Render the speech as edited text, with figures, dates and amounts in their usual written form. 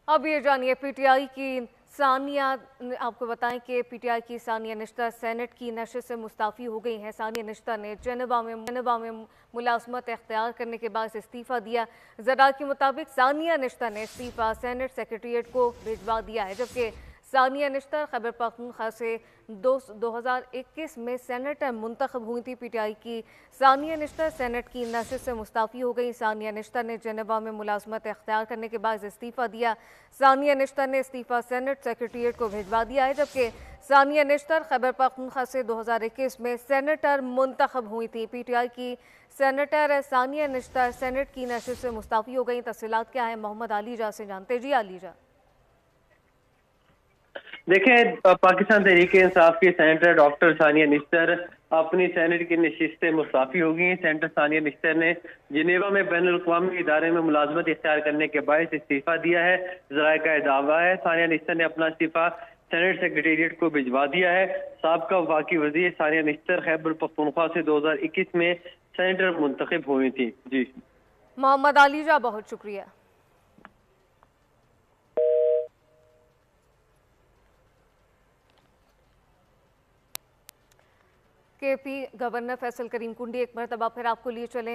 अब ये जानिए पीटीआई की सानिया, आपको बताएं कि पीटीआई की सानिया निश्तर सेनेट की नशस्त से मुस्ताफ़ी हो गई हैं। सानिया निश्तर ने जेनेवा में मुलाजमत इख्तियार करने के बाद इस्तीफ़ा दिया। ज़रा के मुताबिक सानिया निश्तर ने इस्तीफ़ा सेनेट सेक्रेटरीट को भिजवा दिया है, जबकि सानिया निश्तर खैबर पख्तूनख्वा से 2021 में सेनेटर मुंतखब हुई थी। पीटीआई की सानिया निश्तर सेनेट की नशस्त से मुस्ताफ़ी हो गई। सानिया निश्तर ने जेनेवा में मुलाजमत इख्तियार करने के बाद इस्तीफ़ा दिया। सानिया निश्तर ने इस्तीफ़ा सेनेट सेक्रेटरीट को भिजवा दिया है, जबकि सानिया निश्तर खैबर पख्तूनख्वा से 2021 में सेनेटर मुंतखब हुई थी। पीटीआई की सेनेटर सानिया निश्तर सेनेट की नशस्त से मुस्ताफ़ी हो गई। तफसीलात क्या है, मोहम्मद आलीजा से जानते। जी आलीजा। देखें, पाकिस्तान तहरीक इंसाफ की सेनेटर डॉक्टर सानिया निश्तर अपनी सेनेट की नशिस्त से मुस्ताफी हो गई। सेनेटर सानिया निश्तर ने जिनेवा में बैन अवी इदारे में मुलाजमत इख्तियार करने के बायस इस्तीफा दिया है। जराये का दावा है सानिया निश्तर ने अपना इस्तीफा सेनेट सेक्रेटेरिएट को भिजवा दिया है। साबका वफाकी वजीर सानिया निश्तर खैबर पख्तूनख्वा से 2021 में सेनेटर मुंतखब हुई थी। जी मोहम्मद आलीजा, बहुत शुक्रिया। केपी गवर्नर फैसल करीम कुंडी एक मरतबा फिर आपको लिए चले।